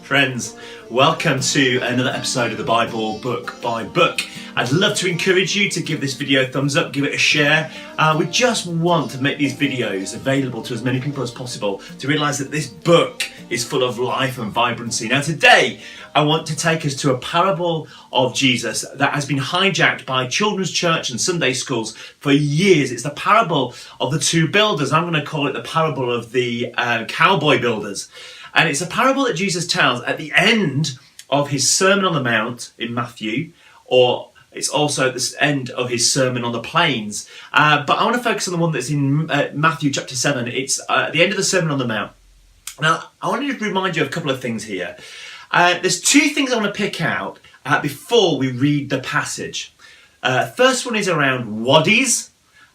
Friends, welcome to another episode of the Bible Book by Book. I'd love to encourage you to give this video a thumbs up, give it a share. We just want to make these videos available to as many people as possible to realise that this book is full of life and vibrancy. Now today, I want to take us to a parable of Jesus that has been hijacked by children's church and Sunday schools for years. It's the parable of the two builders. I'm going to call it the parable of the cowboy builders. And it's a parable that Jesus tells at the end of his Sermon on the Mount in Matthew, or it's also at the end of his Sermon on the Plains. But I want to focus on the one that's in Matthew chapter 7. It's at the end of the Sermon on the Mount. Now, I want to remind you of a couple of things here. There's two things I want to pick out before we read the passage. First one is around Wadis,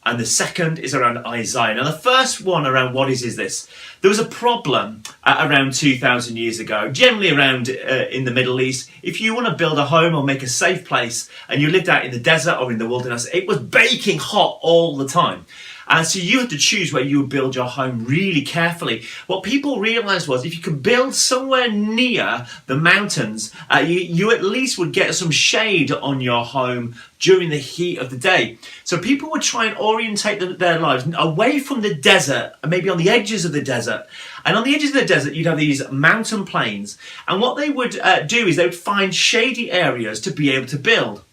and the second is around Isaiah. Now, the first one around Wadis is this. There was a problem around 2,000 years ago, generally around in the Middle East. If you want to build a home or make a safe place and you lived out in the desert or in the wilderness, it was baking hot all the time. And so you had to choose where you would build your home really carefully. What people realised was if you could build somewhere near the mountains, you at least would get some shade on your home during the heat of the day. So people would try and orientate their lives away from the desert, and maybe on the edges of the desert. And on the edges of the desert, you'd have these mountain plains. And what they would do is they would find shady areas to be able to build.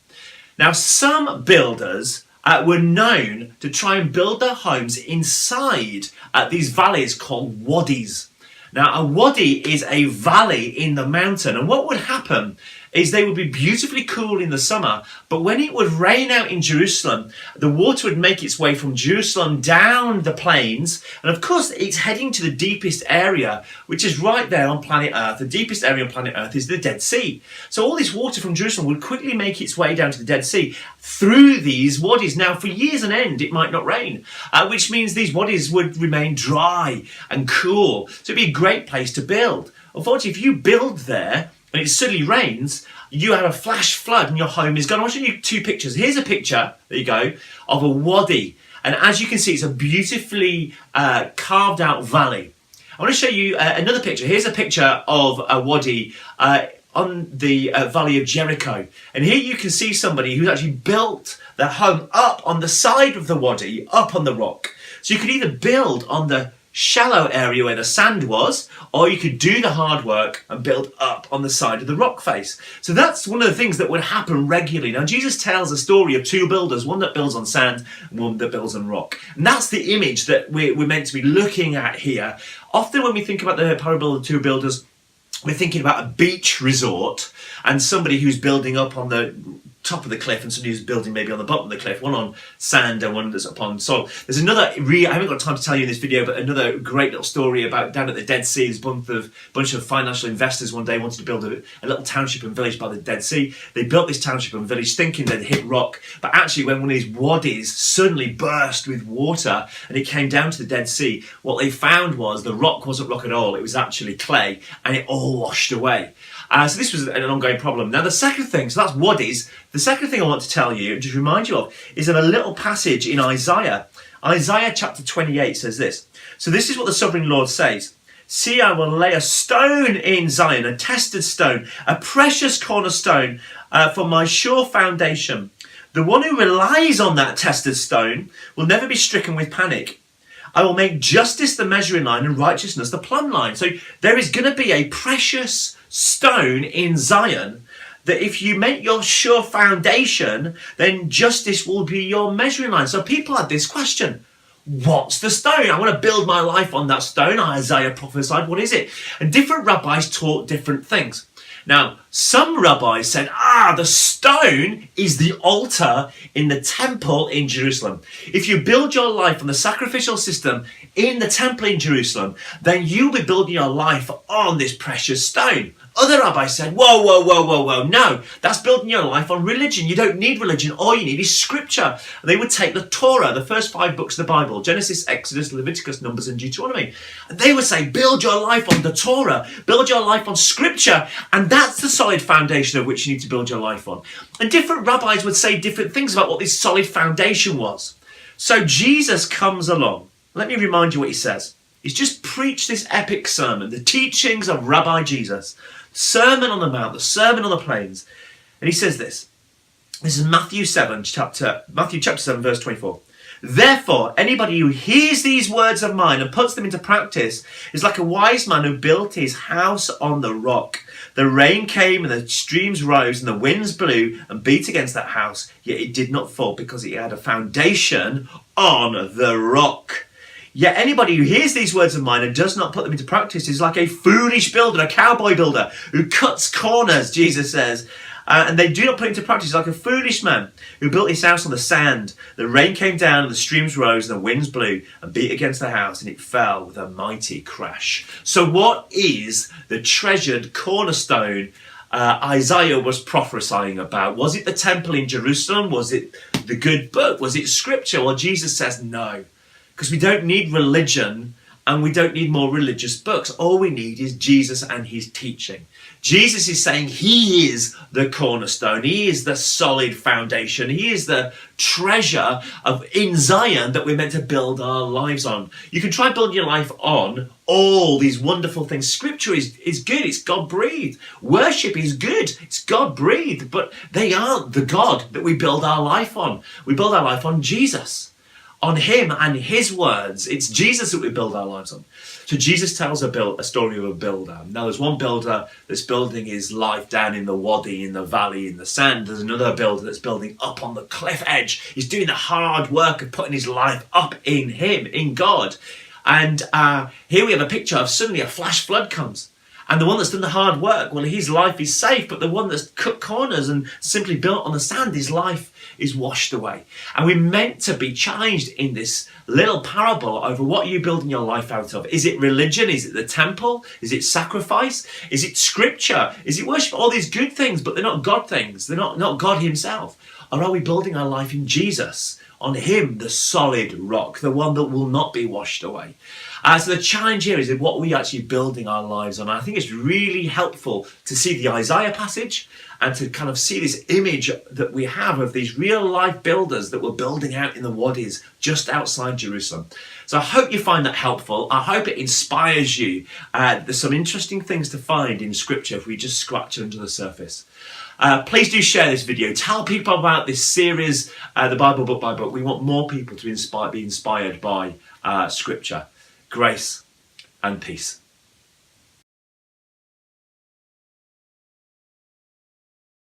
Now, some builders were known to try and build their homes inside these valleys called wadis. Now, a wadi is a valley in the mountain, and what would happen is they would be beautifully cool in the summer, but when it would rain out in Jerusalem, the water would make its way from Jerusalem down the plains, and of course it's heading to the deepest area, which is right there on planet Earth. The deepest area on planet Earth is the Dead Sea. So all this water from Jerusalem would quickly make its way down to the Dead Sea through these wadis. Now, for years on end, it might not rain, which means these wadis would remain dry and cool. So it'd be a great place to build. Unfortunately, if you build there, and it suddenly rains, you have a flash flood and your home is gone. I want to show you two pictures. Here's a picture, there you go, of a wadi. And as you can see, it's a beautifully carved out valley. I want to show you another picture. Here's a picture of a wadi on the Valley of Jericho. And here you can see somebody who's actually built their home up on the side of the wadi, up on the rock. So you could either build on the shallow area where the sand was, or you could do the hard work and build up on the side of the rock face. So that's one of the things that would happen regularly. Now, Jesus tells a story of two builders, one that builds on sand and one that builds on rock. And that's the image that we're meant to be looking at here. Often when we think about the parable of the two builders, we're thinking about a beach resort and somebody who's building up on the top of the cliff and somebody who's building maybe on the bottom of the cliff, one on sand and one that's upon soil. There's another, I haven't got time to tell you in this video, but another great little story about down at the Dead Sea. There's a bunch of financial investors one day wanted to build a little township and village by the Dead Sea. They built this township and village thinking they'd hit rock, but actually when one of these wadis suddenly burst with water and it came down to the Dead Sea, what they found was the rock wasn't rock at all, it was actually clay, and it all washed away. So this was an ongoing problem. Now the second thing, so that's wadis. The second thing I want to tell you, just remind you of, is in a little passage in Isaiah. Isaiah chapter 28 says this. So this is what the sovereign Lord says. See, I will lay a stone in Zion, a tested stone, a precious cornerstone for my sure foundation. The one who relies on that tested stone will never be stricken with panic. I will make justice the measuring line and righteousness the plumb line. So there is going to be a precious stone in Zion that if you make your sure foundation, then justice will be your measuring line. So people had this question. What's the stone? I want to build my life on that stone. Isaiah prophesied, what is it? And different rabbis taught different things. Now, some rabbis said, the stone is the altar in the temple in Jerusalem. If you build your life on the sacrificial system in the temple in Jerusalem, then you'll be building your life on this precious stone. Other rabbis said, whoa, no, that's building your life on religion. You don't need religion, all you need is scripture. They would take the Torah, the first 5 books of the Bible, Genesis, Exodus, Leviticus, Numbers, and Deuteronomy. And they would say, build your life on the Torah, build your life on scripture, and that's the solid foundation of which you need to build your life on. And different rabbis would say different things about what this solid foundation was. So Jesus comes along. Let me remind you what he says. He's just preached this epic sermon, the teachings of Rabbi Jesus, Sermon on the Mount, the Sermon on the Plains. And he says this. This is Matthew chapter 7, verse 24. Therefore, anybody who hears these words of mine and puts them into practice is like a wise man who built his house on the rock. The rain came and the streams rose and the winds blew and beat against that house, yet it did not fall because it had a foundation on the rock. Yet anybody who hears these words of mine and does not put them into practice is like a foolish builder, a cowboy builder who cuts corners, Jesus says. And they do not put into practice like a foolish man who built his house on the sand. The rain came down and the streams rose and the winds blew and beat against the house and it fell with a mighty crash. So what is the treasured cornerstone Isaiah was prophesying about? Was it the temple in Jerusalem? Was it the good book? Was it scripture? Well, Jesus says no, because we don't need religion and we don't need more religious books. All we need is Jesus and his teaching. Jesus is saying he is the cornerstone. He is the solid foundation. He is the treasure in Zion that we're meant to build our lives on. You can try building your life on all these wonderful things. Scripture is good. It's God-breathed. Worship is good. It's God-breathed. But they aren't the God that we build our life on. We build our life on Jesus, on him and his words. It's Jesus that we build our lives on. So Jesus tells a story of a builder. Now there's one builder that's building his life down in the Wadi, in the valley, in the sand. There's another builder that's building up on the cliff edge. He's doing the hard work of putting his life up in him, in God. And here we have a picture of suddenly a flash flood comes. And the one that's done the hard work, well, his life is safe. But the one that's cut corners and simply built on the sand, his life is washed away. And we're meant to be challenged in this little parable over what are you building your life out of. Is it religion? Is it the temple? Is it sacrifice? Is it scripture? Is it worship? All these good things, but they're not God things. They're not God himself. Or are we building our life in Jesus, on him, the solid rock, the one that will not be washed away? So the challenge here is what we actually building our lives on. I think it's really helpful to see the Isaiah passage and to kind of see this image that we have of these real life builders that were building out in the Wadis just outside Jerusalem. So I hope you find that helpful. I hope it inspires you. There's some interesting things to find in scripture if we just scratch under the surface. Please do share this video. Tell people about this series, the Bible Book by Book. We want more people to be inspired by scripture. Grace and peace.